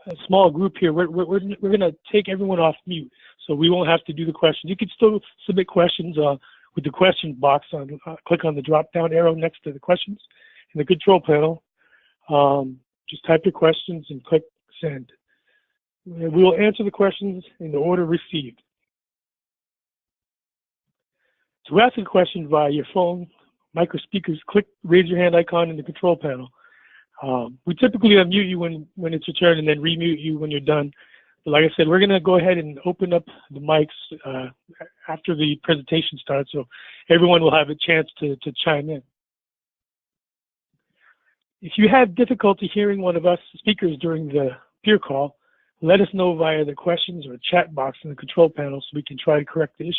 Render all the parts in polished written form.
a small group here, we're going to take everyone off mute, so we won't have to do the questions. You can still submit questions with the question box. Click on the drop-down arrow next to the questions in the control panel. Just type your questions and click send. We will answer the questions in the order received. To ask a question via your phone, micro speakers, click raise your hand icon in the control panel. We typically unmute you when it's your turn and then remute you when you're done. But like I said, we're going to go ahead and open up the mics after the presentation starts, so everyone will have a chance to chime in. If you have difficulty hearing one of us speakers during the peer call, let us know via the questions or chat box in the control panel so we can try to correct the issue.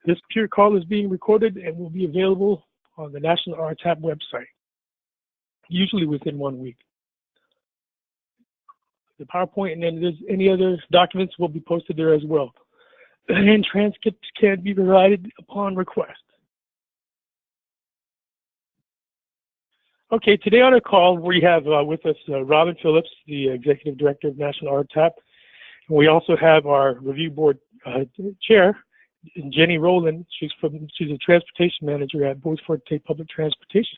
This peer call is being recorded and will be available on the National RTAP website, usually within 1 week. The PowerPoint and then there's any other documents will be posted there as well. And transcripts can be provided upon request. Okay, today on our call, we have with us Robin Phillips, the Executive Director of National RTAP. And we also have our review board chair, Jennie Rowland. She's a transportation manager at Bois Forte Public Transportation.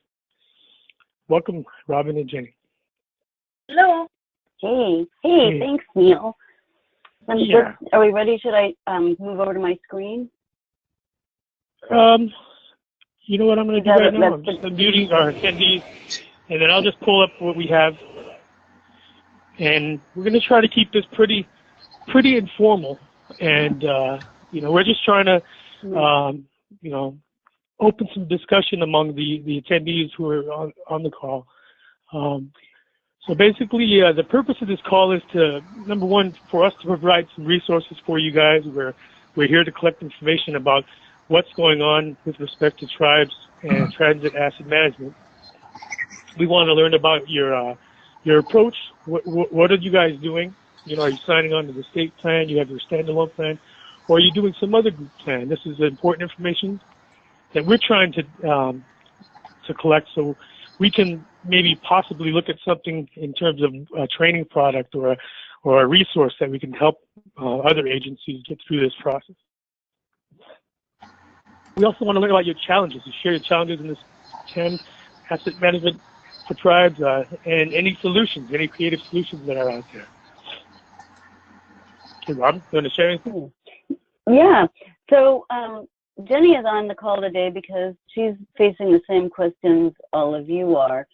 Welcome, Robin and Jennie. Hello. Hey, thanks, Neil. Yeah. Are we ready? Should I move over to my screen? You know what I'm going to do right now? I'm just unmuting our attendees, and then I'll just pull up what we have. And we're going to try to keep this pretty informal. And, you know, we're just trying to, you know, open some discussion among the attendees who are on the call. So basically, the purpose of this call is to, number one, for us to provide some resources for you guys. We're here to collect information about what's going on with respect to tribes and transit asset management. We want to learn about your approach. What are you guys doing? You know, are you signing on to the state plan? You have your standalone plan, or are you doing some other group plan? This is important information that we're trying to collect, so we can maybe possibly look at something in terms of a training product or a resource that we can help other agencies get through this process. We also want to learn about your challenges. You share your challenges in this TAM asset management for tribes and any solutions, any creative solutions that are out there. Okay, Rob, you want to share anything? Yeah. So Jennie is on the call today because she's facing the same questions all of you are.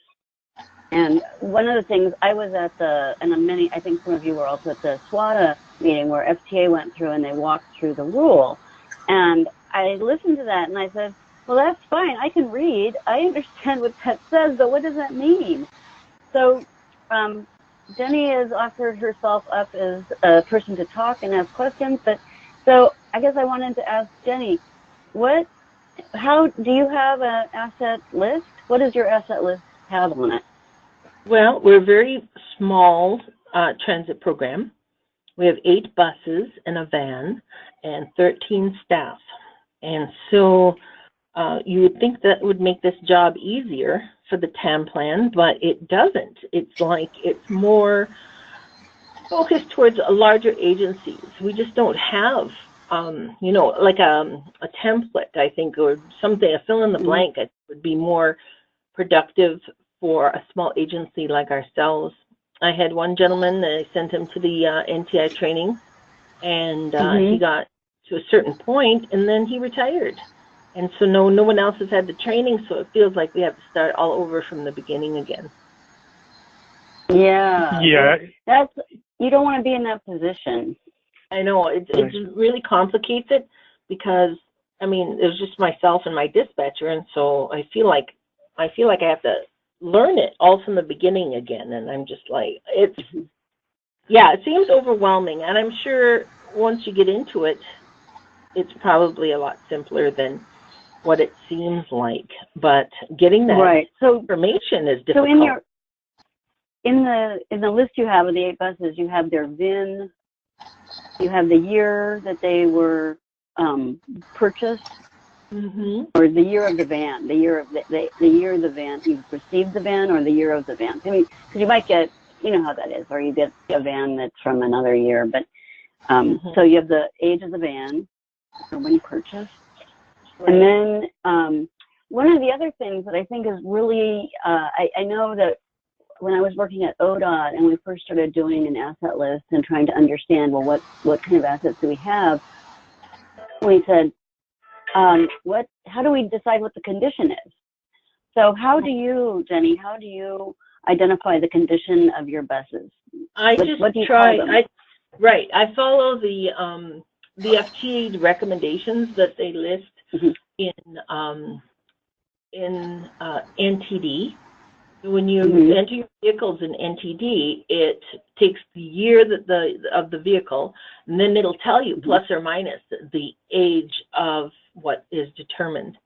And one of the things, I was at I think some of you were also at the SWATA meeting where FTA went through and they walked through the rule. And I listened to that and I said, well, that's fine. I can read. I understand what that says, but what does that mean? So Jennie has offered herself up as a person to talk and ask questions. But so I guess I wanted to ask Jennie, how do you have an asset list? What does your asset list have on it? Well, we're a very small transit program. We have 8 buses and a van and 13 staff. And so you would think that would make this job easier for the TAM plan, but it doesn't. It's like it's more focused towards larger agencies. We just don't have, you know, like a template, I think, or something, a fill in the blank would be more productive for a small agency like ourselves. I had one gentleman, I sent him to the NTI training, and he got to a certain point, and then he retired. And so no one else has had the training, so it feels like we have to start all over from the beginning again. Yeah. Yeah. You don't want to be in that position. I know, it really complicates it because, I mean, it was just myself and my dispatcher, and so I feel like I have to learn it all from the beginning again, and I'm just like, it seems overwhelming, and I'm sure once you get into it, it's probably a lot simpler than what it seems like, but getting that information is difficult. So in the list you have of the 8 buses, you have their VIN, you have the year that they were purchased, or the year of the van, the year of the year of the van, you've received the van, or the year of the van. I mean, because you might get, you know how that is, or you get a van that's from another year. But so you have the age of the van, or when you purchase, and then one of the other things that I think is really, I know that when I was working at ODOT and we first started doing an asset list and trying to understand, well, what kind of assets do we have? We said, how do we decide what the condition is? So how do you, Jennie, how do you identify the condition of your buses? I follow the FTA recommendations that they list in NTD. When you enter your vehicles in NTD, it takes the year of the vehicle, and then it'll tell you plus or minus the age of what is determined.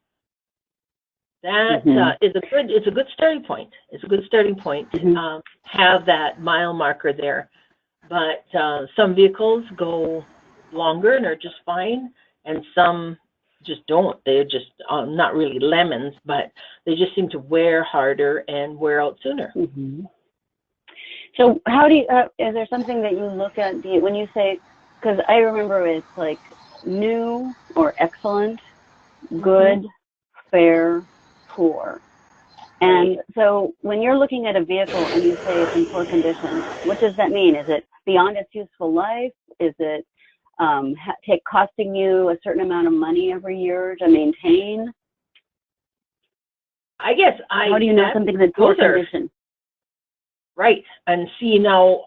That it's a good starting point. It's a good starting point to have that mile marker there. But some vehicles go longer and are just fine, and some just don't. They're just not really lemons, but they just seem to wear harder and wear out sooner. So how do you, is there something that you look at when you say, because I remember it's like new or excellent, good, fair, poor. And so when you're looking at a vehicle and you say it's in poor condition, what does that mean? Is it beyond its useful life? Is it costing you a certain amount of money every year to maintain? I guess how do you know something's in poor condition? Right, and see now,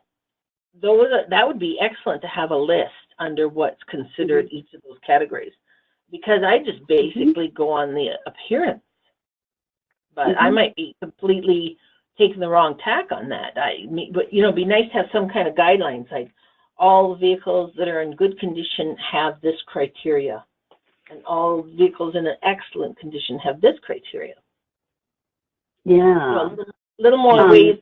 that would be excellent to have a list under what's considered each of those categories, because I just basically go on the appearance, but I might be completely taking the wrong tack on that. But you know, it'd be nice to have some kind of guidelines, like all vehicles that are in good condition have this criteria, and all vehicles in an excellent condition have this criteria. Yeah. So a little more ways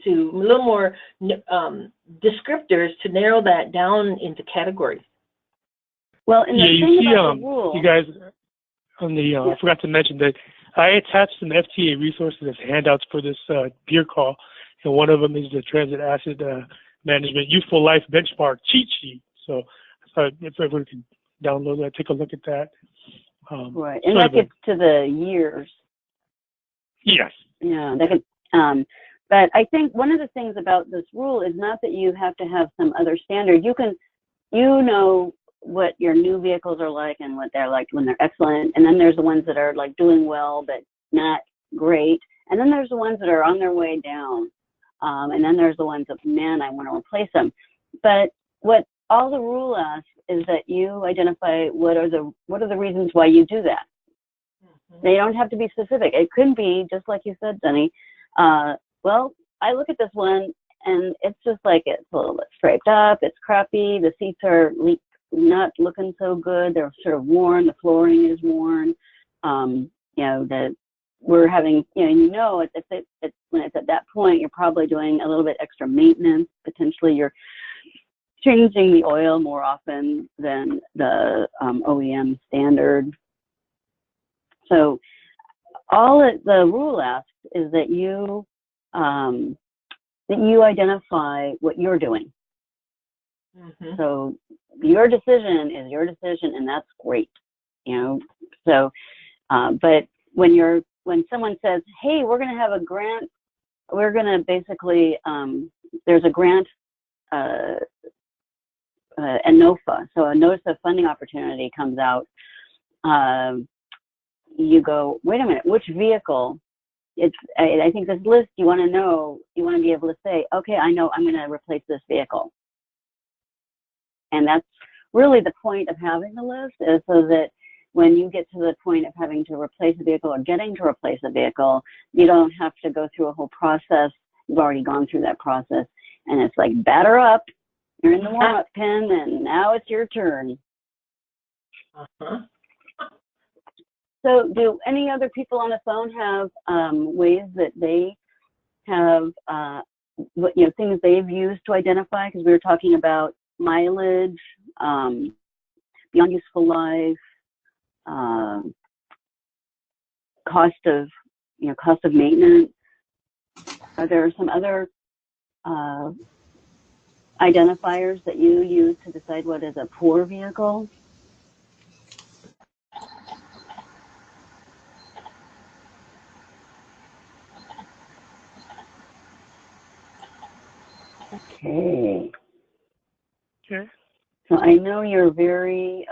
to, a little more descriptors to narrow that down into categories. Well, and you see, you guys, on the, I forgot to mention that I attached some FTA resources as handouts for this beer call, and one of them is the Transit Asset Management Useful Life Benchmark Cheat Sheet. So I thought if everyone could download that, take a look at that. Right, and that gets to the years. Yes. Yeah, that could, but I think one of the things about this rule is not that you have to have some other standard. You can, you know what your new vehicles are like and what they're like when they're excellent, and then there's the ones that are like doing well but not great, and then there's the ones that are on their way down, and then there's the ones that, man, I want to replace them. But what all the rule asks is that you identify what are the reasons why you do that. They don't have to be specific. It could be just like you said, Jennie. Well, I look at this one and it's just like it's a little bit scraped up. It's crappy. The seats are not looking so good. They're sort of worn. The flooring is worn. You know, we're having, you know, it's when it's at that point, you're probably doing a little bit extra maintenance. Potentially, you're changing the oil more often than the OEM standard. So all the rule asks is that you identify what you're doing. So your decision is your decision, and that's great, you know. So, but when someone says, "Hey, we're going to have a grant," we're going to basically there's a grant, a NOFA. So a notice of funding opportunity comes out. You go, wait a minute, which vehicle? I think this list, you want to be able to say, okay, I know I'm going to replace this vehicle. And that's really the point of having the list, is so that when you get to the point of having to replace a vehicle or getting to replace a vehicle, you don't have to go through a whole process. You've already gone through that process. And it's like, batter up, you're in the warm-up pen, and now it's your turn. So do any other people on the phone have ways that they have, things they've used to identify? Because we were talking about mileage, beyond useful life, cost of maintenance? Are there some other identifiers that you use to decide what is a poor vehicle? Okay. Okay. So I know you're very,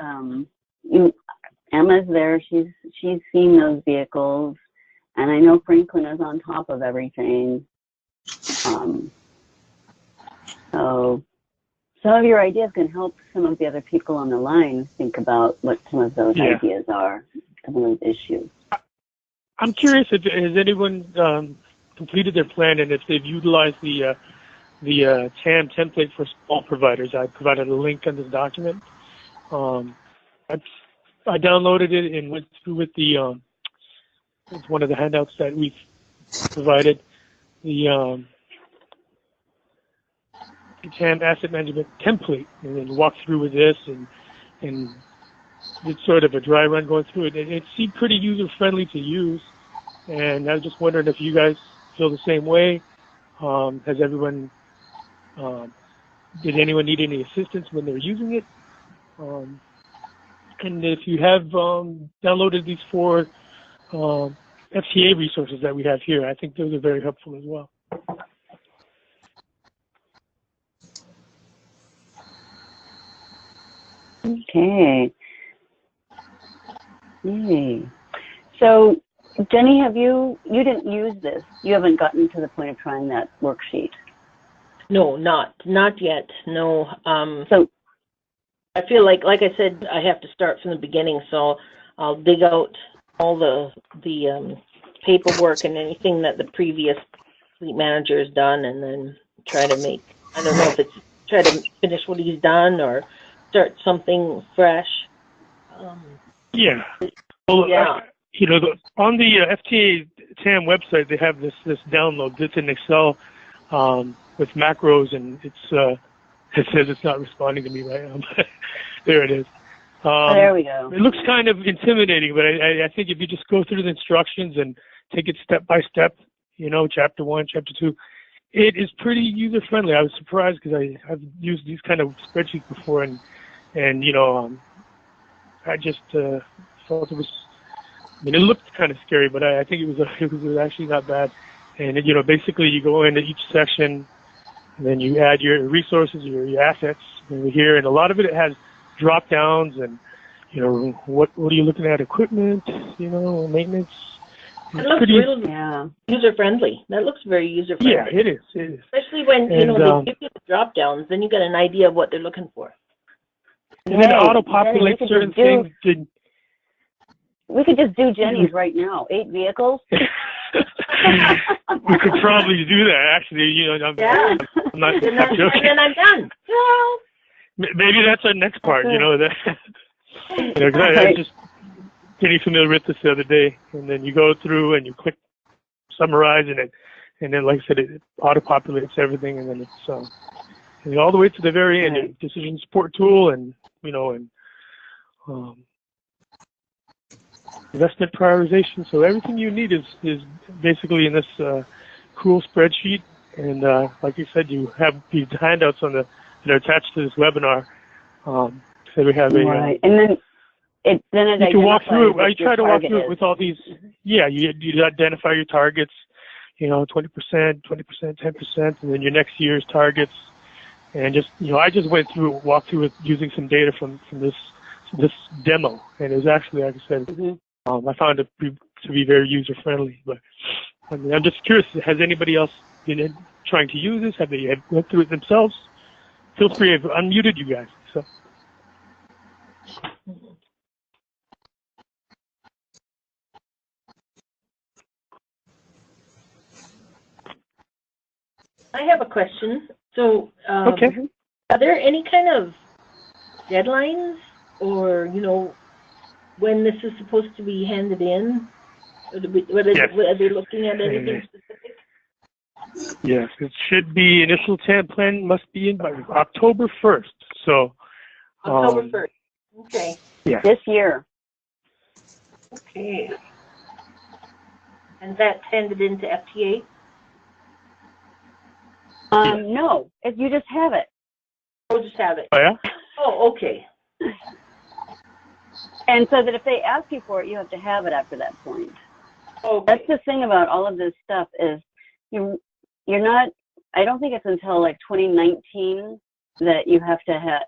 Emma's there, she's seen those vehicles, and I know Franklin is on top of everything. So some of your ideas can help some of the other people on the line think about what some of those ideas are, some of those issues. I'm curious if has anyone completed their plan and if they've utilized the TAM template for small providers. I provided a link on this document. I downloaded it and went through with it's one of the handouts that we've provided. The TAM asset management template, and then walk through with this and it's sort of a dry run going through it. It seemed pretty user friendly to use, and I was just wondering if you guys feel the same way. Has everyone? Did anyone need any assistance when they were using it? And if you have downloaded these 4 FTA resources that we have here, I think those are very helpful as well. Okay. Yay. So, Jennie, you didn't use this. You haven't gotten to the point of trying that worksheet. No, not yet. No. So I feel like I said, I have to start from the beginning. So I'll dig out all the paperwork and anything that the previous fleet manager has done, and then try to make. I don't know if it's try to finish what he's done or start something fresh. Yeah. Well, yeah. On the FTA TAM website, they have this download. It's in Excel with macros, and it says it's not responding to me right now. There it is. There we go. It looks kind of intimidating, but I think if you just go through the instructions and take it step by step, chapter 1, chapter 2, it is pretty user friendly. I was surprised because I've used these kind of spreadsheets before, and I just felt it was. I mean, it looked kind of scary, but I think it was actually not bad. And basically you go into each section, and then you add your resources, your assets over here, and a lot of it has drop downs, and what are you looking at? Equipment, maintenance. It looks really user friendly. That looks very user friendly. Yeah, it is. It is. Especially when they give you the drop downs, then you get an idea of what they're looking for. And then it auto populates certain things. We could just do Jennie's right now. 8 vehicles. We could probably do that. Actually, I'm not joking. And then I'm done. Maybe that's our next part. That. I just getting familiar with this the other day, and then you go through and you click summarize, and then like I said, it auto populates everything, and then it's all the way to the very end. Right. Decision support tool, and investment priorization. So everything you need is basically in this cool spreadsheet. And like you said, you have these handouts that are attached to this webinar. So we have right. And then it you can walk through it. I try to walk through it with all these. Yeah, you identify your targets. 20%, 20%, 10%, and then your next year's targets. And just I just walked through it using some data from this demo, and it was actually, like I said, I found it to be very user friendly. But I'm just curious: has anybody else been trying to use this? Have they went through it themselves? Feel free. I've unmuted you guys. So. I have a question. So, okay. Are there any kind of deadlines, or when this is supposed to be handed in? Are they looking at anything specific? Yes, it should be. Initial TAM plan must be in by October 1st. So. October 1st. Okay. Yeah. This year. Okay. And that tended into FTA? No, you just have it. Oh, just have it. Oh, yeah? Oh, okay. And so that if they ask you for it, you have to have it after that point. Okay. That's the thing about all of this stuff is you're not, I don't think it's until like 2019 that you have to have,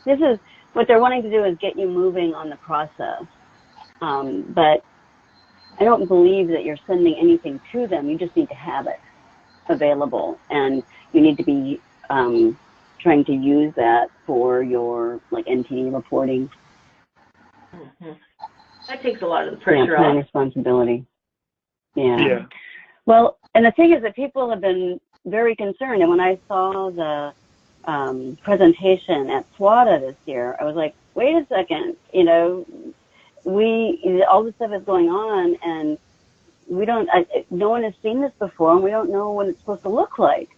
this is, what they're wanting to do is get you moving on the process. But I don't believe that you're sending anything to them. You just need to have it available, and you need to be trying to use that for your like NTD reporting. Mm-hmm. That takes a lot of the pressure plan off. Responsibility. Yeah. Well, and the thing is that people have been very concerned, and when I saw the presentation at SWATA this year, I was like, wait a second, all this stuff is going on, and no one has seen this before, and we don't know what it's supposed to look like.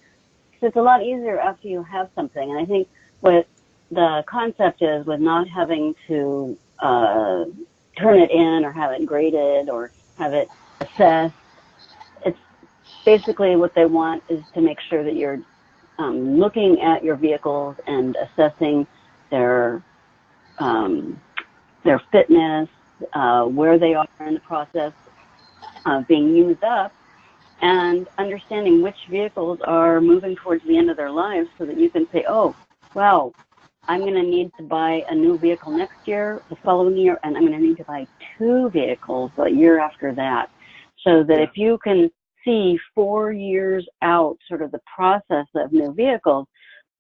So it's a lot easier after you have something. And I think what the concept is with not having to turn it in or have it graded or have it assessed, it's basically what they want is to make sure that you're looking at your vehicles and assessing their fitness, where they are in the process of being used up, and understanding which vehicles are moving towards the end of their lives so that you can say, oh, wow, I'm going to need to buy a new vehicle next year, the following year, and I'm going to need to buy 2 vehicles the year after that. So that if you can see 4 years out sort of the process of new vehicles,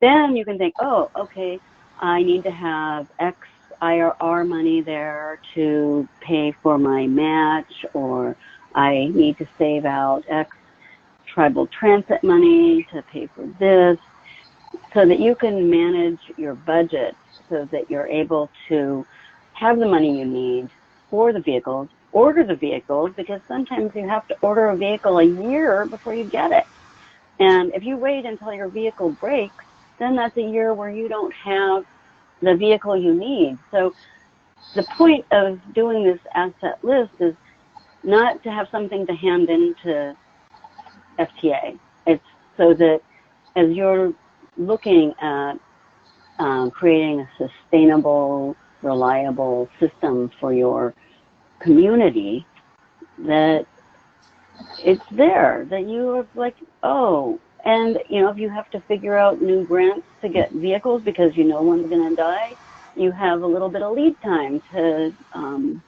then you can think, oh, okay, I need to have X IRR money there to pay for my match, or I need to save out X tribal transit money to pay for this, so that you can manage your budget so that you're able to have the money you need for the vehicles, order the vehicles, because sometimes you have to order a vehicle a year before you get it. And if you wait until your vehicle breaks, then that's a year where you don't have the vehicle you need. So the point of doing this asset list is not to have something to hand into FTA. It's so that as you're looking at creating a sustainable, reliable system for your community, that it's there, that you are like, oh, and if you have to figure out new grants to get vehicles because one's going to die, you have a little bit of lead time to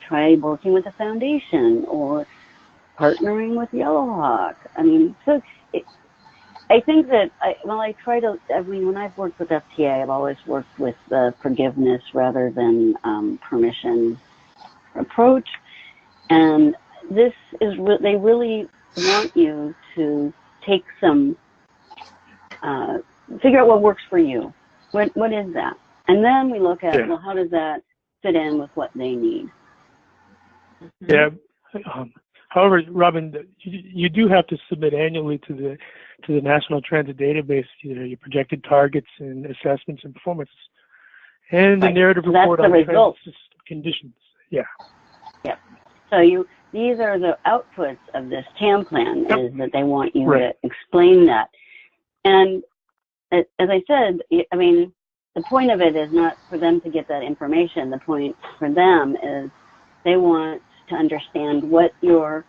try working with a foundation or partnering with Yellowhawk. I mean, so I think that when I've worked with FTA, I've always worked with the forgiveness rather than permission approach. And this is, they really want you to take some, figure out what works for you. What is that? And then we look at, well, how does that fit in with what they need? Yeah. However, Robin, you do have to submit annually to the National Transit Database, your projected targets and assessments and performance, and the narrative report on transit conditions. Yeah. Yeah. So these are the outputs of this TAM plan, is that they want you to explain that. And as I said, I mean, the point of it is not for them to get that information. The point for them is they want to understand what your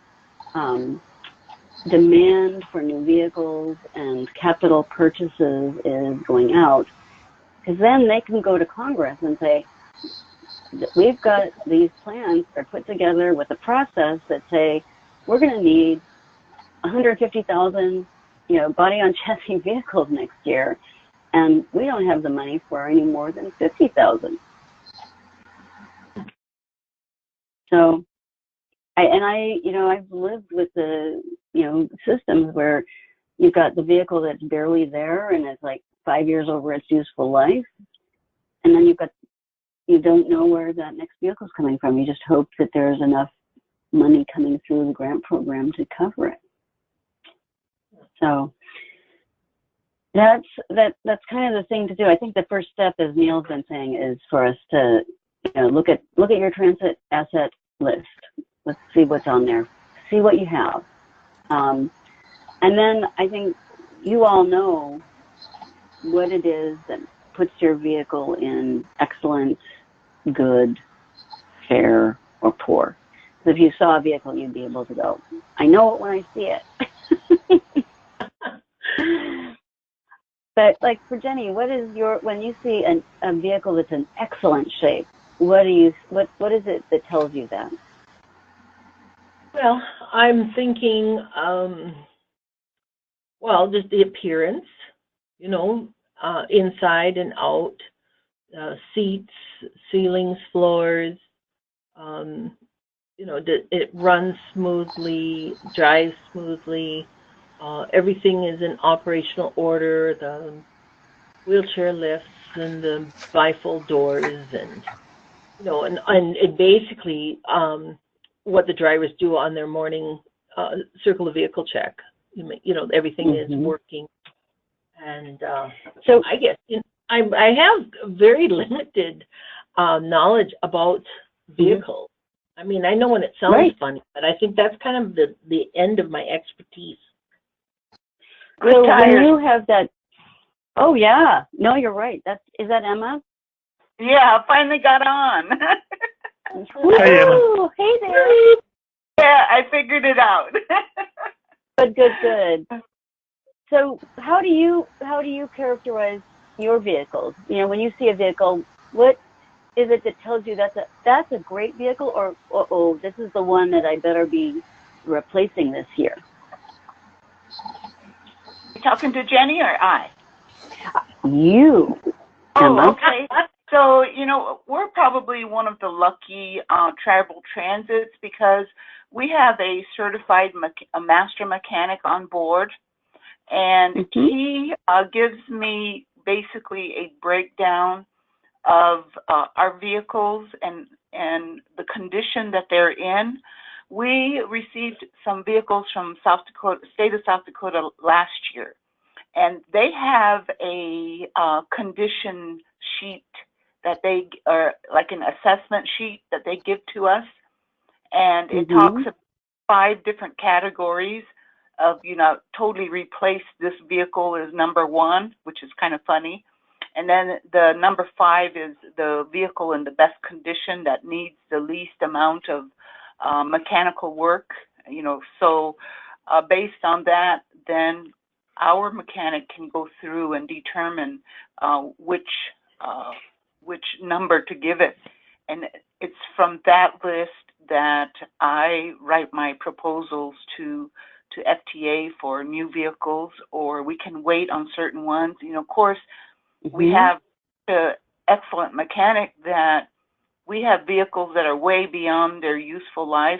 demand for new vehicles and capital purchases is going out, because then they can go to Congress and say, we've got these plans that are put together with a process that say we're going to need 150,000 body on chassis vehicles next year, and we don't have the money for any more than 50,000. So I've lived with the systems where you've got the vehicle that's barely there and it's like 5 years over its useful life, and then you don't know where that next vehicle is coming from. You just hope that there's enough money coming through the grant program to cover it. So that's kind of the thing to do. I think the first step, as Neil's been saying, is for us to look at your transit asset list. Let's see what's on there. see what you have. And then I think you all know what it is that puts your vehicle in excellent, good, fair, or poor. If you saw a vehicle, you'd be able to go, I know it when I see it. But like for Jennie, what is when you see a vehicle that's in excellent shape, what is it that tells you that? Well, I'm thinking, just the appearance, inside and out, seats, ceilings, floors, it runs smoothly, drives smoothly, everything is in operational order, the wheelchair lifts and the bifold doors and, and it basically, what the drivers do on their morning circle the vehicle check. Everything is working. And so I guess I have very limited knowledge about vehicles. I mean, I know when it sounds funny, but I think that's kind of the end of my expertise. So when you have that, oh yeah, no, you're right. Is that Emma? Yeah, I finally got on. Woo! Hey there. Yeah, I figured it out. Good. So how do you characterize your vehicles? When you see a vehicle, what is it that tells you that's a great vehicle, or this is the one that I better be replacing this year? You talking to Jennie or I? You. Oh, Emma. okay. So, we're probably one of the lucky tribal transits because we have a certified master mechanic on board, and he gives me basically a breakdown of our vehicles and the condition that they're in. We received some vehicles from state of South Dakota last year, and they have a condition sheet that they are like an assessment sheet that they give to us, and it talks about 5 different categories of, totally replace this vehicle is number 1, which is kind of funny. And then the number 5 is the vehicle in the best condition that needs the least amount of mechanical work, so based on that, then our mechanic can go through and determine which number to give it. And it's from that list that I write my proposals to FTA for new vehicles, or we can wait on certain ones. Of course, we have an excellent mechanic that we have vehicles that are way beyond their useful life,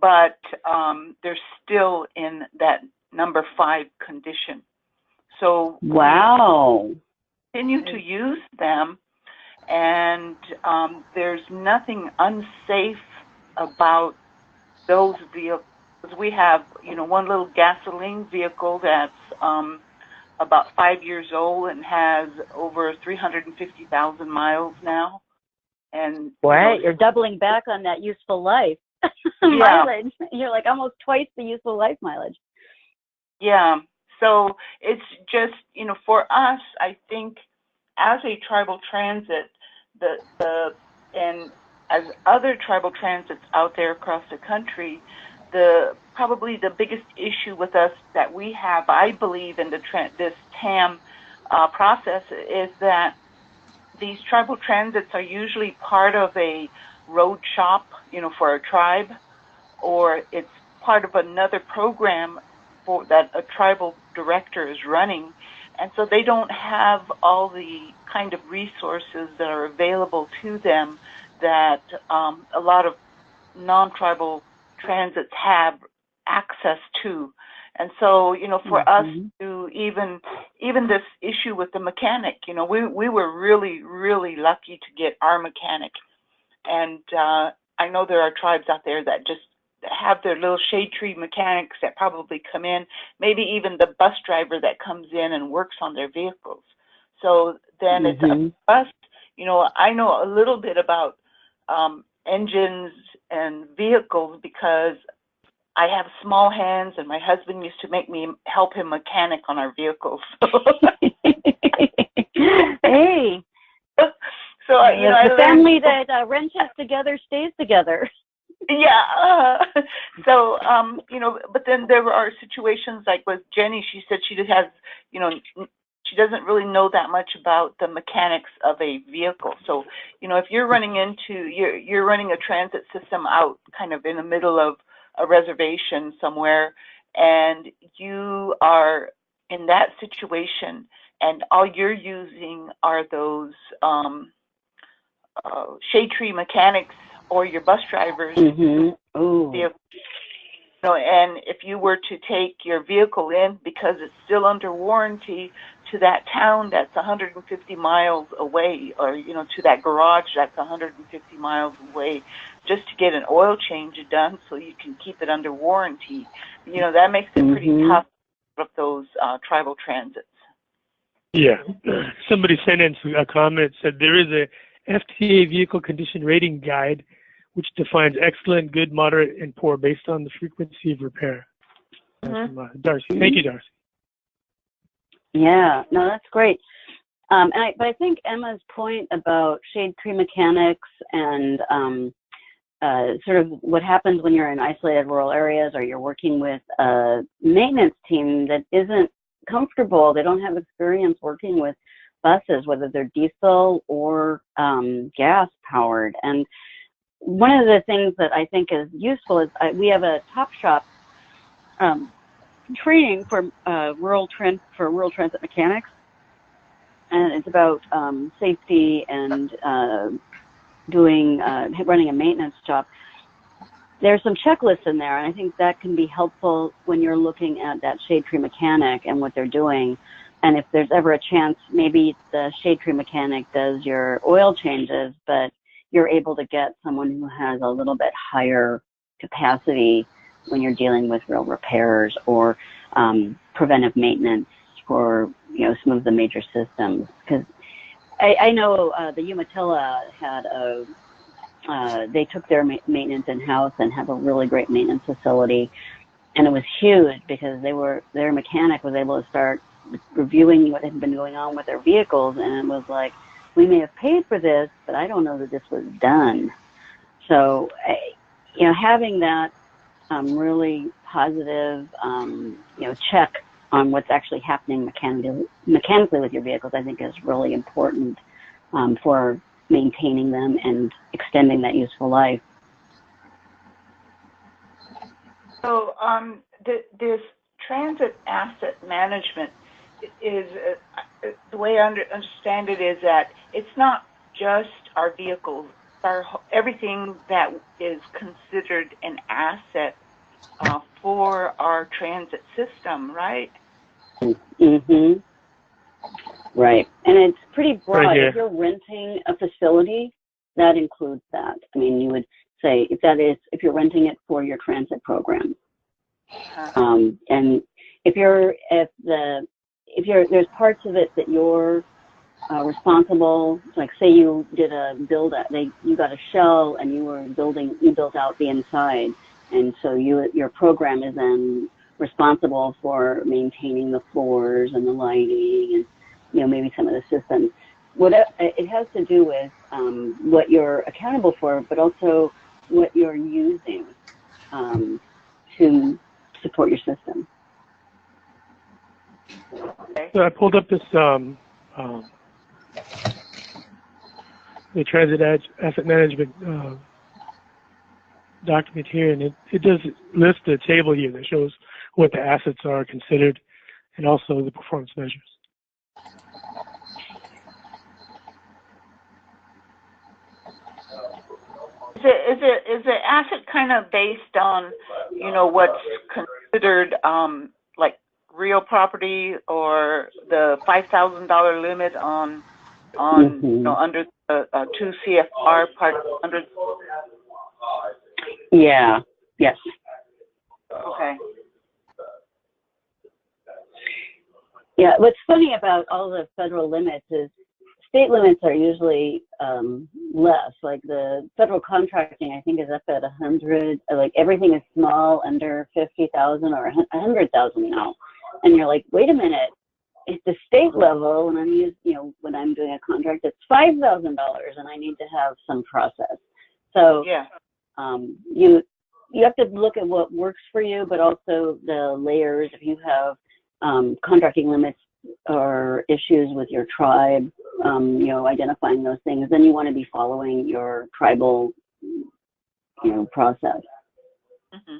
but they're still in that number 5 condition. So wow, continue to use them, and there's nothing unsafe about those vehicles. We have, one little gasoline vehicle that's about 5 years old and has over 350,000 miles now. And right, you're doubling back on that useful life mileage. You're like almost twice the useful life mileage. Yeah. So it's just, for us, I think as a tribal transit, and as other tribal transits out there across the country, probably the biggest issue with us that we have, I believe, in this TAM process is that these tribal transits are usually part of a road shop, for a tribe, or it's part of another program that a tribal director is running. And so they don't have all the kind of resources that are available to them that a lot of non-tribal transits have access to. And so, for us to even this issue with the mechanic, we were really, really lucky to get our mechanic. And I know there are tribes out there that just have their little shade tree mechanics that probably come in, maybe even the bus driver that comes in and works on their vehicles. So then it's a bus. I know a little bit about engines and vehicles because I have small hands, and my husband used to make me help him mechanic on our vehicles. Hey. So the family that wrenches together stays together. Yeah. So but then there are situations like with Jennie. She said she has, she doesn't really know that much about the mechanics of a vehicle. So, if you're running you're running a transit system out kind of in the middle of a reservation somewhere, and you are in that situation, and all you're using are those shade tree mechanics or your bus drivers. Mm-hmm. Oh. And if you were to take your vehicle in because it's still under warranty to that town that's 150 miles away, or to that garage that's 150 miles away, just to get an oil change done so you can keep it under warranty, that makes it pretty tough of those tribal transits. Yeah. Somebody sent in a comment, said there is a FTA vehicle condition rating guide which defines excellent, good, moderate, and poor based on the frequency of repair. From, Darcy. Thank you, Darcy. Yeah, no, that's great. But I think Emma's point about shade tree mechanics and sort of what happens when you're in isolated rural areas or you're working with a maintenance team that isn't comfortable, they don't have experience working with buses, whether they're diesel or gas powered. And one of the things that I think is useful is we have a Top Shop training for rural transit mechanics, and it's about safety and running a maintenance job. There's some checklists in there, and I think that can be helpful when you're looking at that shade tree mechanic and what they're doing. And if there's ever a chance, maybe the shade tree mechanic does your oil changes, but you're able to get someone who has a little bit higher capacity when you're dealing with real repairs or preventive maintenance for, some of the major systems. Because I know the Umatilla had they took their maintenance in-house and have a really great maintenance facility. And it was huge because their mechanic was able to start reviewing what had been going on with their vehicles, and it was like, we may have paid for this, but I don't know that this was done. So, having that really positive, check on what's actually happening mechanically with your vehicles, I think is really important for maintaining them and extending that useful life. So, this transit asset management is the way I understand it is that it's not just our vehicles, everything that is considered an asset for our transit system, right? Mm-hmm. Right, and it's pretty broad. Right here. If you're renting a facility, that includes that. I mean, you would say if you're renting it for your transit program, and there's parts of it that you're responsible, like say you did you got a shell and you built out the inside, and so your program is then responsible for maintaining the floors and the lighting and maybe some of the systems. It has to do with what you're accountable for, but also what you're using to support your system. So I pulled up this the transit asset management document here, and it does list a table here that shows what the assets are considered and also the performance measures. Is the asset kind of based on what's considered like real property, or the $5,000 limit on under the 2 CFR Part 100? Yeah. Yes. Okay. Yeah. What's funny about all the federal limits is state limits are usually less. Like the federal contracting, I think, is up at 100. Like everything is small, under 50,000 or 100,000 now. And you're like, wait a minute. At the state level, and I'm used, when I'm doing a contract, it's $5,000, and I need to have some process. So Yeah. You have to look at what works for you, but also the layers. If you have contracting limits or issues with your tribe, identifying those things, then you want to be following your tribal, process. Mm-hmm.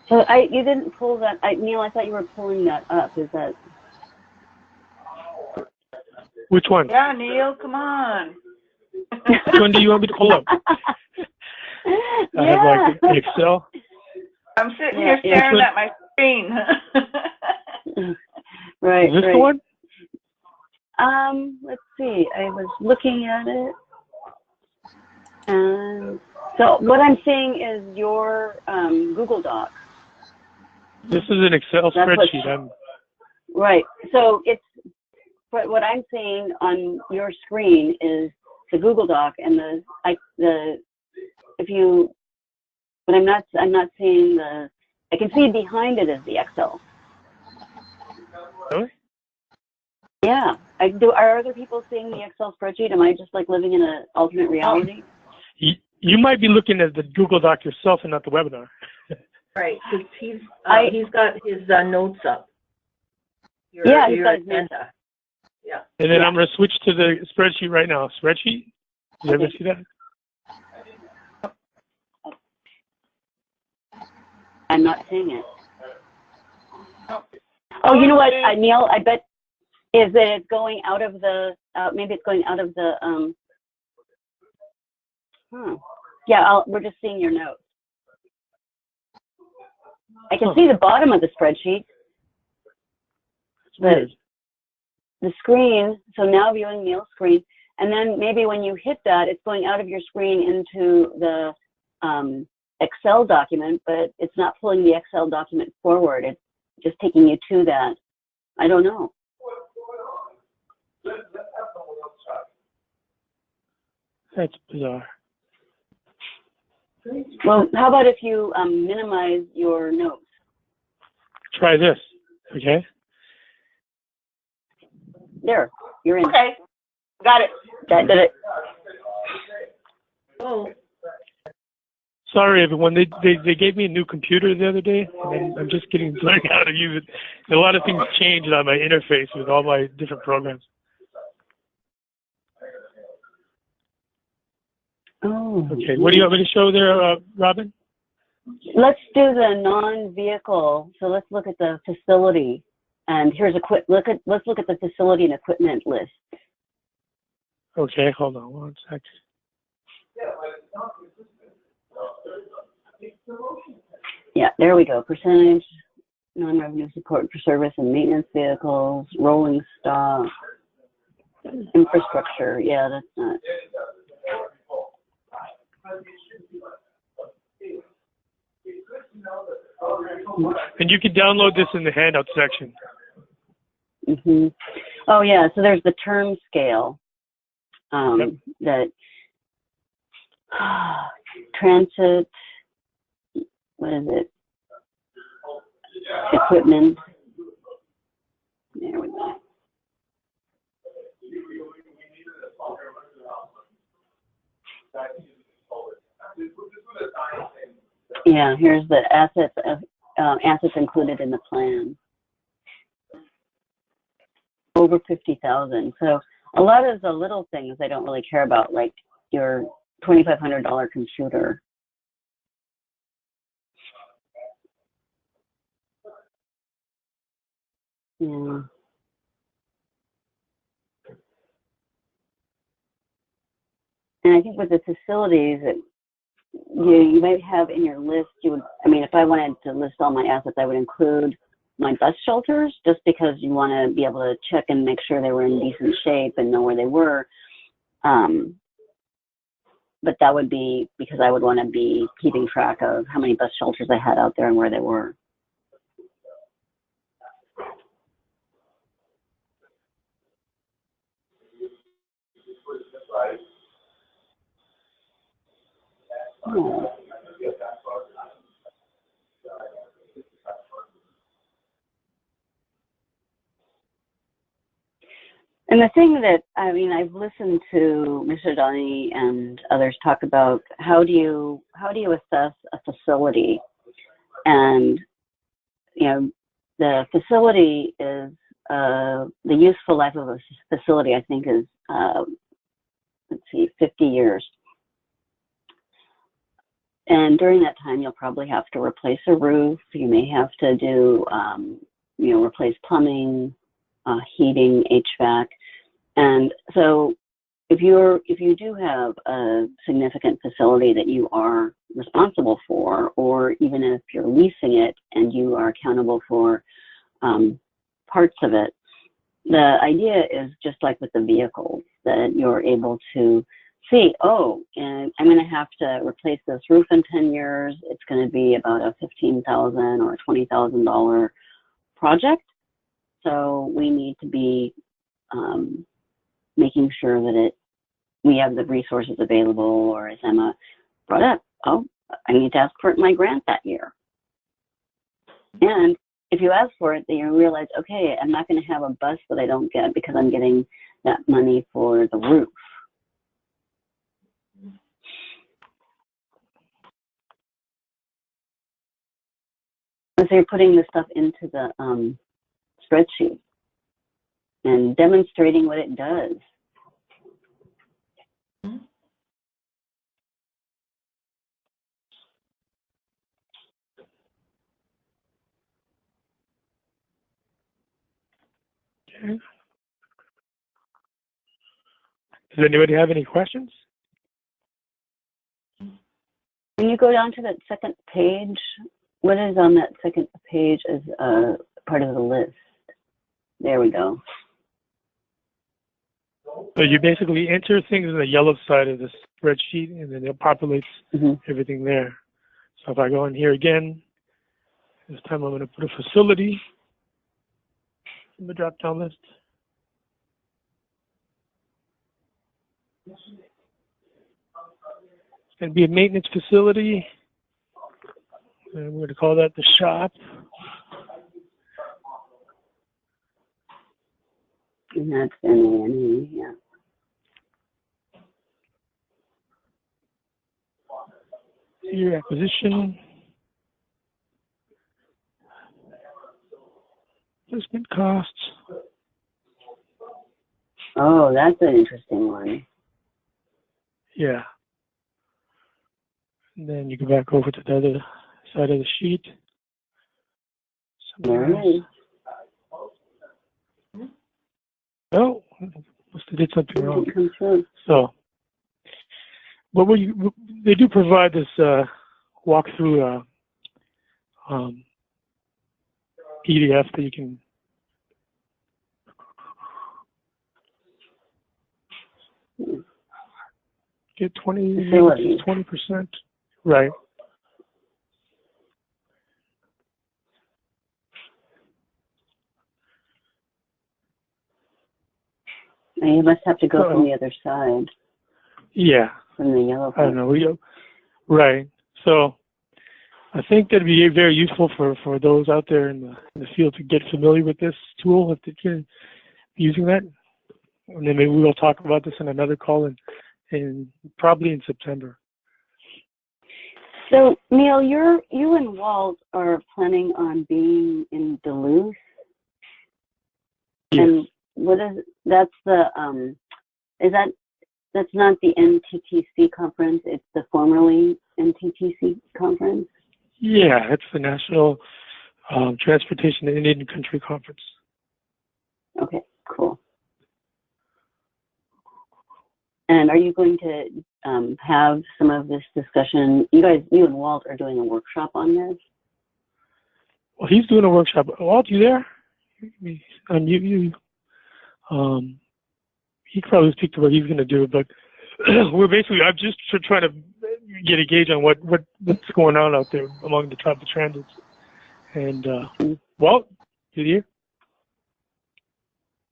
So you didn't pull that, Neil, I thought you were pulling that up. Is that? Which one? Yeah, Neil, come on. Which one do you want me to pull up? I have like Excel. I'm sitting here staring at my screen. Right. Is this right. the one? Let's see. I was looking at it, and so what I'm seeing is your Google Doc. This is an Excel spreadsheet. Right. So but what I'm seeing on your screen is the Google Doc, and but I'm not seeing I can see behind it is the Excel. Really? Yeah. Are other people seeing the Excel spreadsheet? Am I just like living in an alternate reality? You might be looking at the Google Doc yourself and not the webinar. Right, because he's got his notes up. He's got his notes up. Yeah. And then I'm going to switch to the spreadsheet right now. Spreadsheet? Did you ever see that? I'm not seeing it. Oh, you know what, Neil? I bet is that it's going out of the. Maybe it's going out of the. Yeah, we're just seeing your notes. I can see the bottom of the spreadsheet. But the screen. So now viewing Neil's screen, and then maybe when you hit that, it's going out of your screen into the Excel document, but it's not pulling the Excel document forward. It's just taking you to that. I don't know. That's bizarre. Well, how about if you minimize your notes? Try this, okay? There, you're in. Okay, got it. That did it. Oh. Sorry, everyone. They gave me a new computer the other day, and I'm just learning how to use it. And a lot of things changed on my interface with all my different programs. Oh. Okay, what do you want me to show there, Robin? Let's do the non-vehicle. So let's look at the facility. And here's let's look at the facility and equipment list. Okay, hold on one second. Yeah, there we go. Percentage, non-revenue support for service and maintenance vehicles, rolling stock, infrastructure. Yeah, that's not. And you can download this in the handout section. Mm-hmm. Oh, yeah, so there's the term scale that transit, what is it? Equipment. There we go. Yeah, here's the assets included in the plan. Over 50,000. So a lot of the little things I don't really care about, like your $2,500 computer. Yeah. And I think with the facilities, you might have in your list, if I wanted to list all my assets, I would include my bus shelters, just because you want to be able to check and make sure they were in decent shape and know where they were. But that would be because I would want to be keeping track of how many bus shelters I had out there and where they were. Oh. And the thing that, I mean, I've listened to Mr. Donnie and others talk about how do you assess a facility, and you know, the facility is the useful life of a facility, I think, is let's see, 50 years. And during that time, you'll probably have to replace a roof. You may have to do, you know, replace plumbing, heating, HVAC. And so if you do have a significant facility that you are responsible for, or even if you're leasing it and you are accountable for parts of it, the idea is just like with the vehicles, that you're able to see, oh, and I'm going to have to replace this roof in 10 years. It's going to be about a $15,000 or $20,000 project. So we need to be making sure that we have the resources available, or as Emma brought up, oh, I need to ask for it in my grant that year. And if you ask for it, then you realize, okay, I'm not going to have a bus that I don't get because I'm getting that money for the roof. So you're putting this stuff into the spreadsheet and demonstrating what it does. Okay. Does anybody have any questions? When you go down to that second page, what is on that second page as part of the list? There we go. So you basically enter things in the yellow side of the spreadsheet, and then it populates everything there. So if I go in here again, this time I'm going to put a facility in the drop-down list. It's going to be a maintenance facility, and we're going to call that the shop. And that's MANE, yeah. Your acquisition, investment costs. Oh, that's an interesting one. Yeah. And then you go back over to the other side of the sheet. There it is. Oh, must have did something wrong. So, but they do provide this walkthrough PDF that you can get 20%, right? And you must have to go from the other side. Yeah. From the yellow part. I don't know. Right. So I think that'd be very useful for those out there in the field to get familiar with this tool if they can be using that. And then maybe we'll talk about this in another call in probably in September. So Neil, you and Walt are planning on being in Duluth. Yes. And that's not the NTTC conference, it's the formerly NTTC conference? Yeah, it's the National Transportation and Indian Country Conference. Okay, cool. And are you going to have some of this discussion? You and Walt are doing a workshop on this? Well, he's doing a workshop. Walt, you there? Unmute you. He could probably speak to what he's going to do, but I'm just trying to get a gauge on what's going on out there among the tribal transits. And Walt, you here?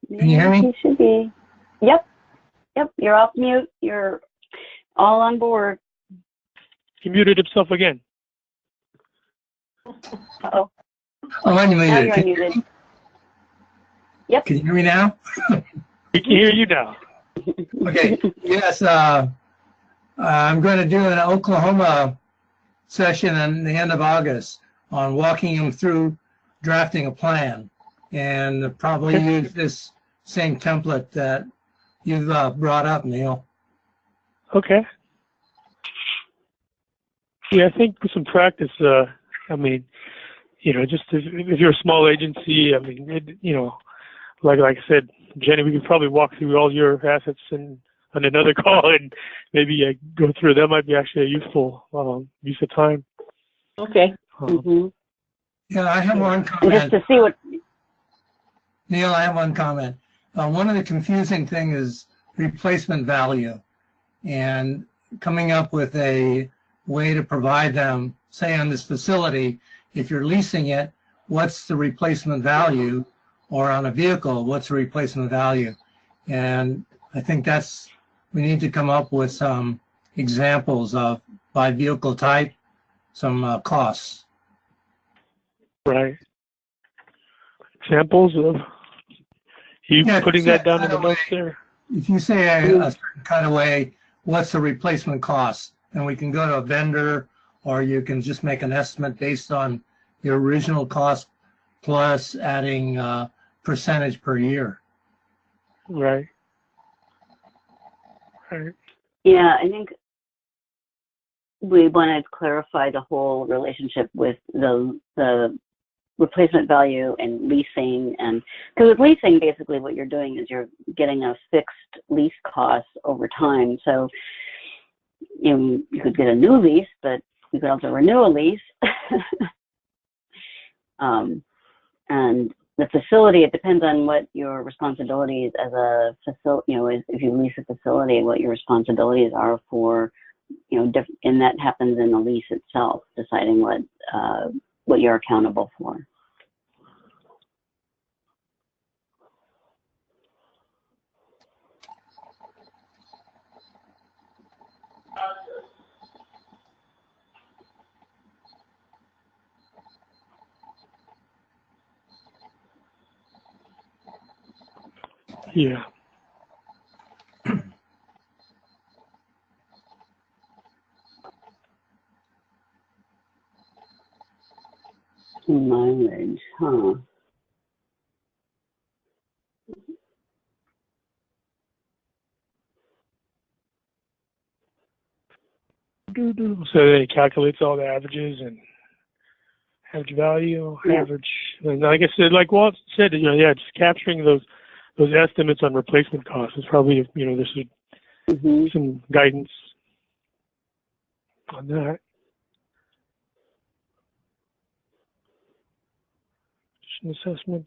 Can you hear me? You should be. Yep. You're off mute. You're all on board. He muted himself again. Uh-oh. Oh, I'm Now muted. you're unmuted. Yep. Can you hear me now? We can hear you now. Okay. Yes. I'm going to do an Oklahoma session in the end of August on walking them through drafting a plan, and probably use this same template that you've brought up, Neil. Okay. Yeah, I think with some practice, I mean, you know, just if you're a small agency, I mean, you know, like I said, Jenny, we could probably walk through all your assets on another call and maybe go through. That might be actually a useful use of time. Okay. Yeah, I have one comment. Just to see what. Neil, I have one comment. One of the confusing things is replacement value, and coming up with a way to provide them, say on this facility, if you're leasing it, what's the replacement value? Or on a vehicle, what's the replacement value? And I think we need to come up with some examples of, by vehicle type, some costs. Right. Examples of you putting that down in the notes there? If you say a certain cutaway, what's the replacement cost? And we can go to a vendor, or you can just make an estimate based on your original cost plus adding percentage per year. Right. Right. Yeah, I think we want to clarify the whole relationship with the replacement value and leasing, and because with leasing, basically what you're doing is you're getting a fixed lease cost over time. So you could get a new lease, but you could also renew a lease. And the facility, it depends on what your responsibilities as a facility, you know, if you lease a facility, what your responsibilities are for, you know, and that happens in the lease itself, deciding what you're accountable for. Yeah. Mileage, huh? So then it calculates all the averages and average value, average. And like I said, like Walt said, you know, yeah, just capturing those estimates on replacement costs is probably, you know, there's some guidance on that. An assessment.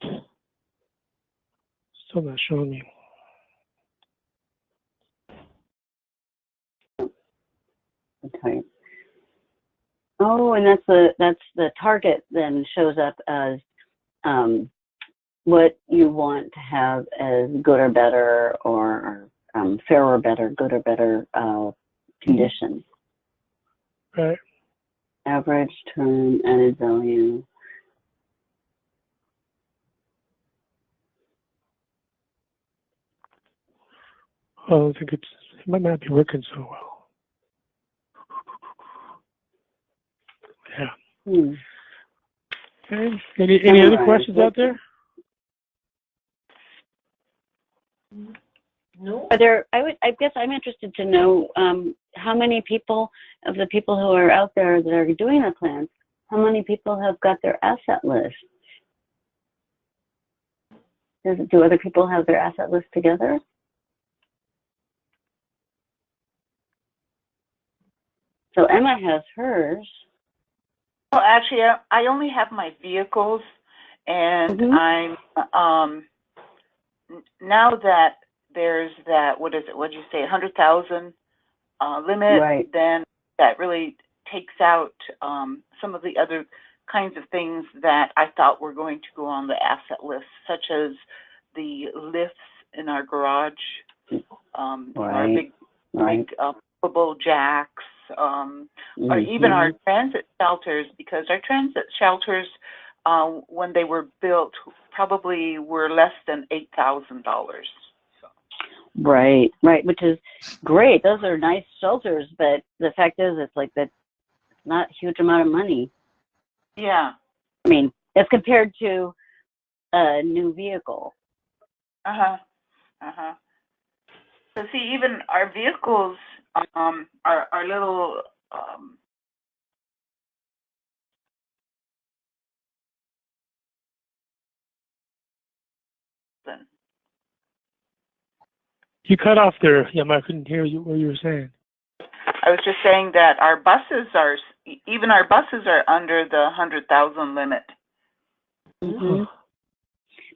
Still not showing me. Okay. Oh, and that's the target then shows up as what you want to have as good or better, or fair or better, good or better condition. Right. Average term, added value. Well, I think it might not be working so well. Yeah. Okay. Any other questions out there? No. Are there? I guess I'm interested to know how many people of the people who are out there that are doing the plans, how many people have got their asset list? Do other people have their asset list together? So Emma has hers. Well, actually, I only have my vehicles, and I'm now that there's that, what is it? What did you say? 100,000 limit. Right. Then that really takes out some of the other kinds of things that I thought were going to go on the asset list, such as the lifts in our garage, our big movable jacks, or even our transit shelters, because our transit shelters, when they were built, probably were less than $8,000. Right, which is great. Those are nice shelters, but the fact is, it's like that's not a huge amount of money. Yeah. I mean, as compared to a new vehicle. So see, even our vehicles are little. You cut off there. Yeah, I couldn't hear you what you were saying. I was just saying that our buses are under the 100,000 limit.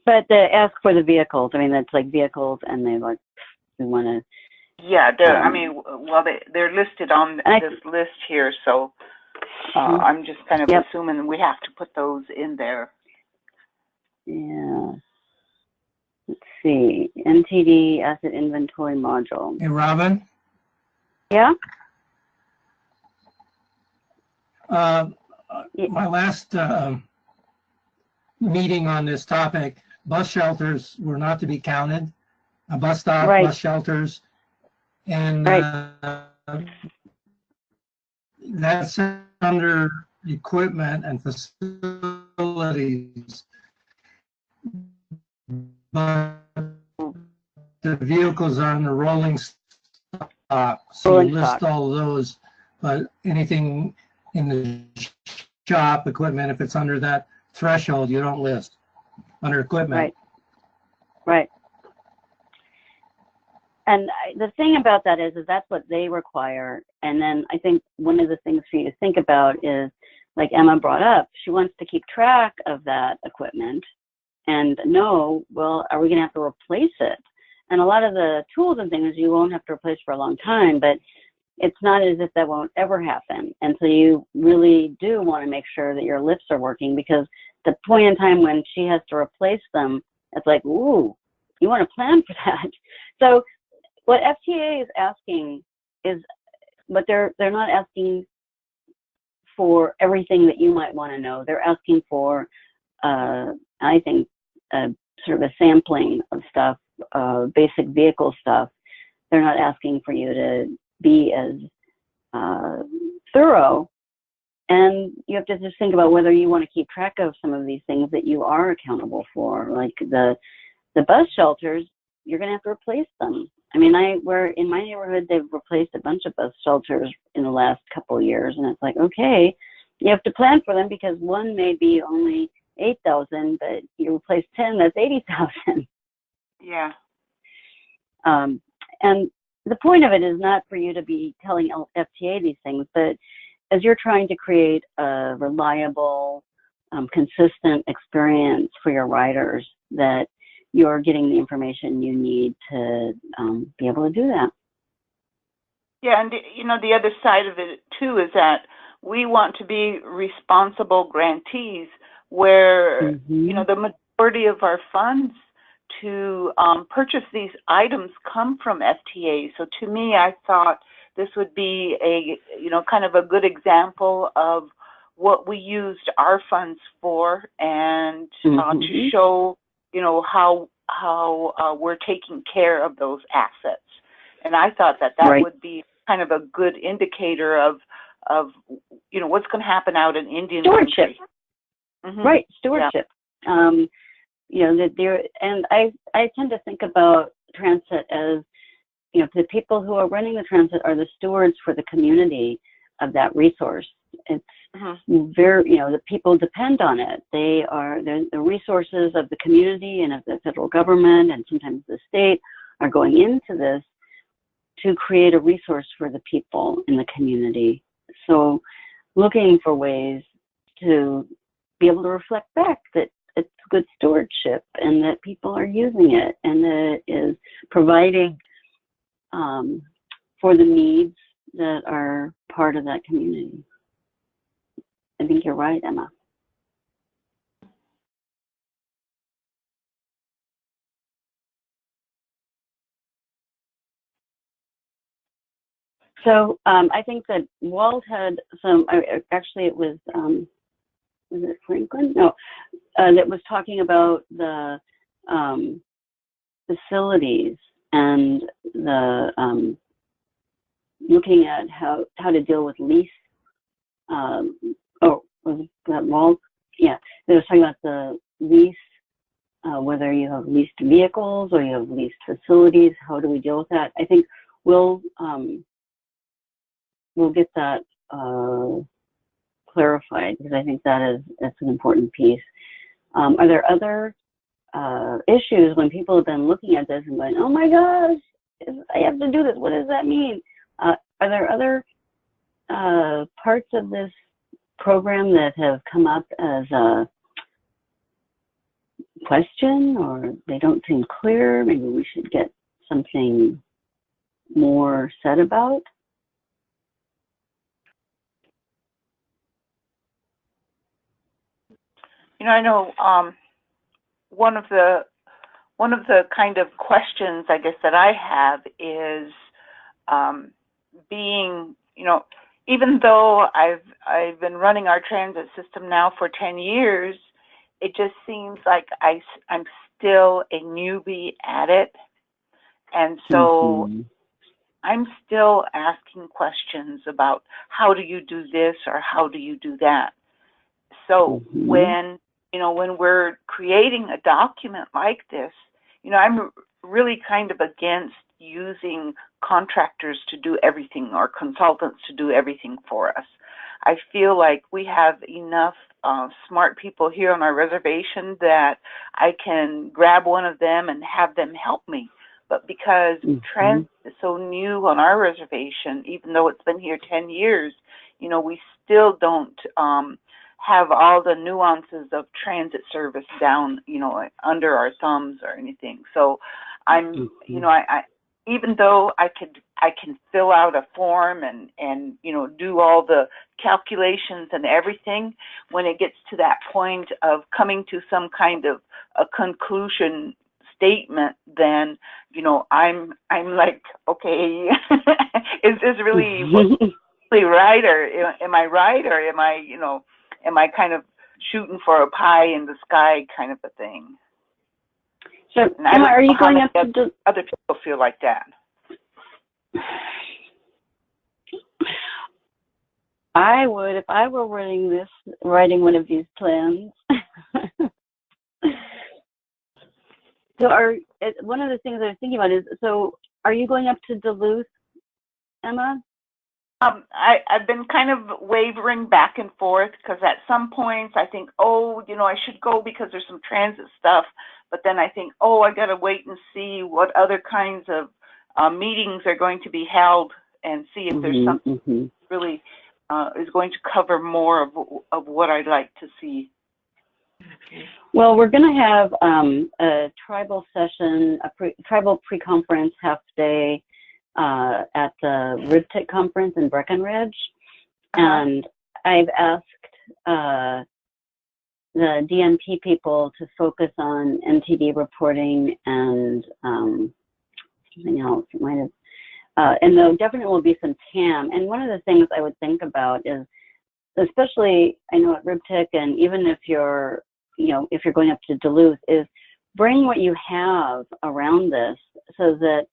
But they ask for the vehicles. I mean, that's like vehicles, and they like we want to. Yeah, I mean, well, they're listed on this list here, so I'm just kind of assuming we have to put those in there. Yeah. Let's see. NTD Asset Inventory Module. Hey, Robin? Yeah? My last meeting on this topic, bus shelters were not to be counted. A bus stop, bus shelters, and that's under equipment and facilities. But the vehicles are on the rolling stock, so you list all those, but anything in the shop equipment, if it's under that threshold, you don't list under equipment. Right. And the thing about that is that's what they require. And then I think one of the things for you to think about is, like Emma brought up, she wants to keep track of that equipment and know, well, are we going to have to replace it? And a lot of the tools and things you won't have to replace for a long time, but it's not as if that won't ever happen. And so you really do want to make sure that your lifts are working, because the point in time when she has to replace them, it's like, ooh, you want to plan for that. So what FTA is asking is, but they're not asking for everything that you might want to know. They're asking for, I think, sort of a sampling of stuff, basic vehicle stuff. They're not asking for you to be as thorough. And you have to just think about whether you want to keep track of some of these things that you are accountable for, like the bus shelters. You're going to have to replace them. I mean, we're in my neighborhood, they've replaced a bunch of bus shelters in the last couple of years, and it's like, okay, you have to plan for them, because one may be only 8,000, but you replace 10, that's 80,000. Yeah. And the point of it is not for you to be telling FTA these things, but as you're trying to create a reliable, consistent experience for your riders, that you're getting the information you need to be able to do that. Yeah, and the other side of it too is that we want to be responsible grantees, where the majority of our funds to purchase these items come from FTA. So to me, I thought this would be a kind of a good example of what we used our funds for, and to show how we're taking care of those assets. And I thought that would be kind of a good indicator of what's going to happen out in Indian stewardship. Country. Right, stewardship. And I tend to think about transit as, the people who are running the transit are the stewards for the community of that resource. It's very, the people depend on it. They're the resources of the community and of the federal government, and sometimes the state, are going into this to create a resource for the people in the community. So looking for ways to be able to reflect back that it's good stewardship, and that people are using it, and that it is providing for the needs that are part of that community. I think you're right, Emma. So I think that Walt had some, actually it was it Franklin? No, that was talking about the facilities and the looking at how to deal with lease. Was that Walt? Yeah, they was talking about the lease, whether you have leased vehicles or you have leased facilities. How do we deal with that? I think we'll get that clarified, because I think that's an important piece. Are there other issues when people have been looking at this and going, oh my gosh, I have to do this, what does that mean? Are there other parts of this program that have come up as a question, or they don't seem clear? Maybe we should get something more said about? I know one of the kind of questions, I guess, that I have is being, even though I've been running our transit system now for 10 years, it just seems like I'm still a newbie at it. And so I'm still asking questions about how do you do this or how do you do that. So when we're creating a document like this, I'm really kind of against using contractors to do everything or consultants to do everything for us. I feel like we have enough smart people here on our reservation that I can grab one of them and have them help me. But because transit is so new on our reservation, even though it's been here 10 years, we still don't have all the nuances of transit service down, under our thumbs or anything. So I'm, I even though I can fill out a form and do all the calculations and everything, when it gets to that point of coming to some kind of a conclusion statement, then I'm like, okay, is this really right, or am I right, or am I kind of shooting for a pie in the sky kind of a thing? So, Emma, are you going up to other people feel like that? I would, if I were writing one of these plans. So one of the things I was thinking about is, so are you going up to Duluth, Emma? I've been kind of wavering back and forth, because at some points I think, I should go because there's some transit stuff, but then I think, I got to wait and see what other kinds of meetings are going to be held and see if there's something really is going to cover more of what I'd like to see. Well, we're going to have a tribal session, tribal pre-conference half day at the RTAP conference in Breckenridge, and I've asked the DNP people to focus on NTD reporting and something else. It might have, and there definitely will be some TAM. And one of the things I would think about is, especially I know at RTAP, and even if you're going up to Duluth, is bring what you have around this so that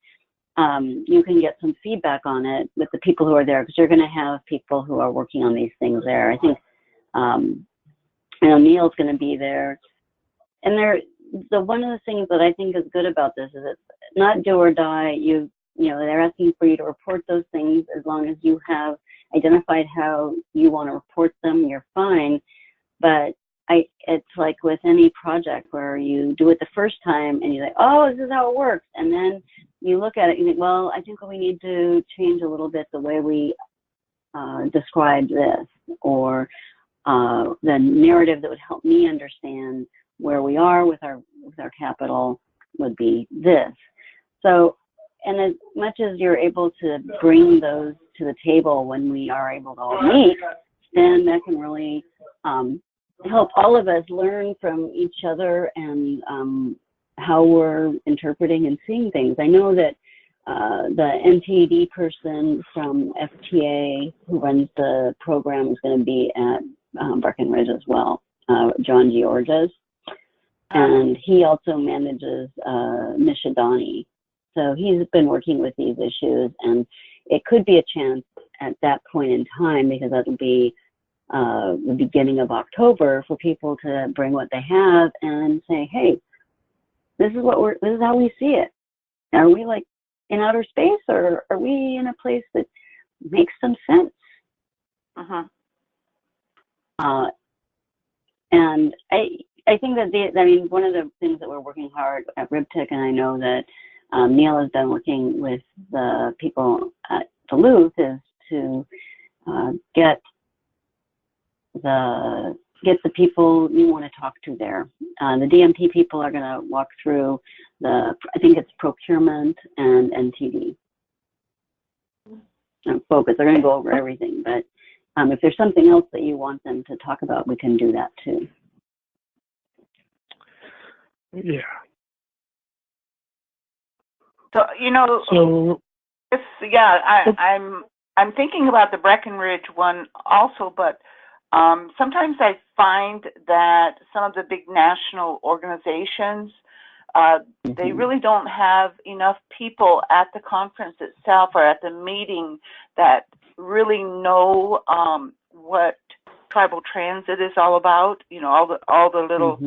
you can get some feedback on it with the people who are there, because you're going to have people who are working on these things there. I think Neil's going to be there, and one of the things that I think is good about this is it's not do or die. They're asking for you to report those things. As long as you have identified how you want to report them, you're fine. But it's like with any project where you do it the first time and you're like, this is how it works. And then you look at it and you think, well, I think we need to change a little bit the way we describe this, or the narrative that would help me understand where we are with our capital would be this. So, and as much as you're able to bring those to the table when we are able to all meet, then that can really help all of us learn from each other and how we're interpreting and seeing things. I know that the NTD person from FTA who runs the program is going to be at Breckenridge as well, John Georges. And he also manages Nishidani. So he's been working with these issues, and it could be a chance at that point in time, because that'll be the beginning of October, for people to bring what they have and say, hey, this is how we see it. Are we like in outer space, or are we in a place that makes some sense? And I think that one of the things that we're working hard at RIBTIC, and I know that Neil has been working with the people at Duluth, is to get the people you want to talk to there. The DMP people are going to walk through I think it's procurement and NTD. Focus. They're going to go over everything, but if there's something else that you want them to talk about, we can do that too. Yeah. So I'm thinking about the Breckenridge one also, but sometimes I find that some of the big national organizations, they really don't have enough people at the conference itself or at the meeting that really know what tribal transit is all about. All the little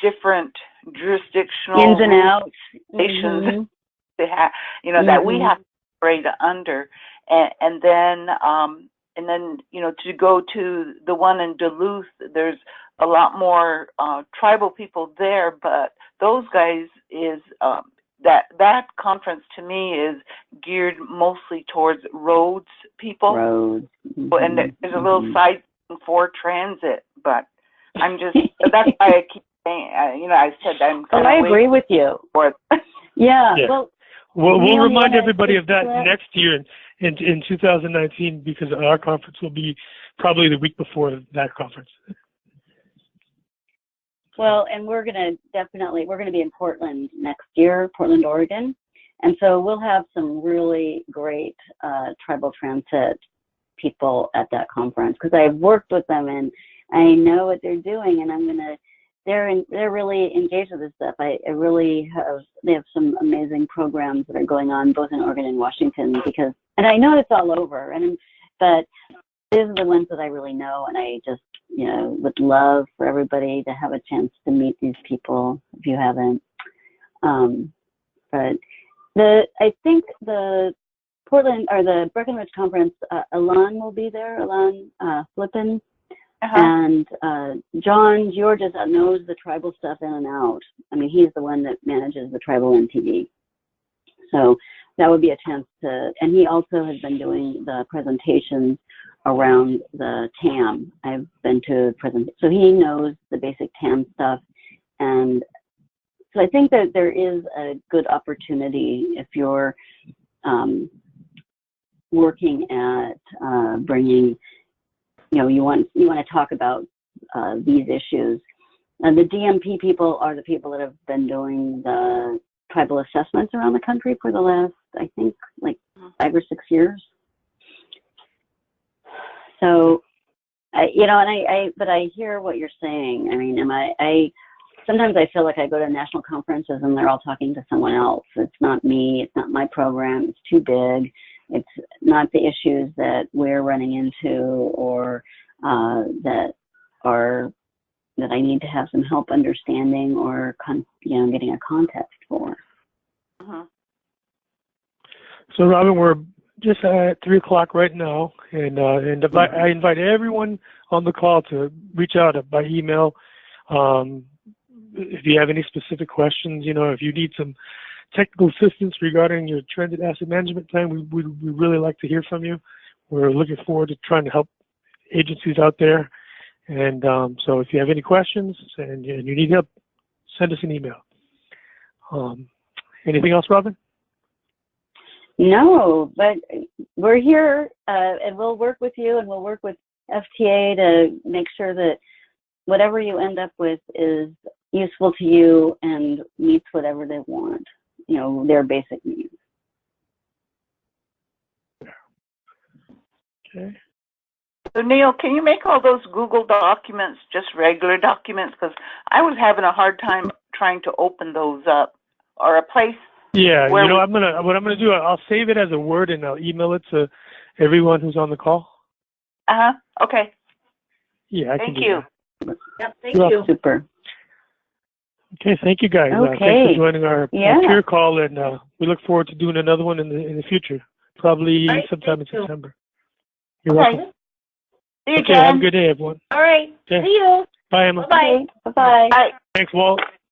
different jurisdictional ins and outs they have, that we have to operate under, and then to go to the one in Duluth, there's a lot more tribal people there, but those guys is that conference to me is geared mostly towards roads people. And there's a little side for transit, but I'm just that's why I keep saying, I said I'm kind of I agree with you. Yeah. Well, we'll remind everybody of that next year in 2019, because our conference will be probably the week before that conference. Well, and we're going to be in Portland next year, Portland, Oregon. And so we'll have some really great tribal transit people at that conference, because I've worked with them and I know what they're doing, and they're really engaged with this stuff. They have some amazing programs that are going on both in Oregon and Washington, and I know it's all over, but these are the ones that I really know, and I just, would love for everybody to have a chance to meet these people if you haven't. But I think the Portland or the Breckenridge conference, Alon will be there, Alon Flippen. And John Georges knows the tribal stuff in and out. I mean, he's the one that manages the tribal NTD. So that would be a chance and he also has been doing the presentations around the TAM. I've been to so he knows the basic TAM stuff. And so I think that there is a good opportunity if you're working at bringing, you want to talk about these issues. And the DMP people are the people that have been doing the tribal assessments around the country for the last, I think, like 5 or 6 years. So, but I hear what you're saying. I mean, sometimes I feel like I go to national conferences and they're all talking to someone else. It's not me. It's not my program. It's too big. It's not the issues that we're running into or that I need to have some help understanding or getting a context for. So Robin, we're just at 3 o'clock right now, and I invite everyone on the call to reach out by email. If you have any specific questions, if you need some technical assistance regarding your transit asset management plan, we really like to hear from you. We're looking forward to trying to help agencies out there. And so if you have any questions and you need help, send us an email. Anything else, Robin? No, but we're here and we'll work with you, and we'll work with FTA to make sure that whatever you end up with is useful to you and meets whatever they want, their basic needs. Okay. So Neil, can you make all those Google documents just regular documents? Because I was having a hard time trying to open those up, or a place. Yeah, where what I'm gonna do, I'll save it as a Word and I'll email it to everyone who's on the call. Okay. Yeah, I can Thank do you. that. Yep, thank you. Super. Okay, thank you guys. Okay. Thanks for joining our Yeah. peer call, and we look forward to doing another one in the future, probably All right, sometime in thank you. September. You're Okay. welcome. See you, Okay, have a Jen. good day, everyone. All right. Okay. See you. Bye, Emma. Bye-bye. Okay, bye-bye. Bye. Thanks, Walt.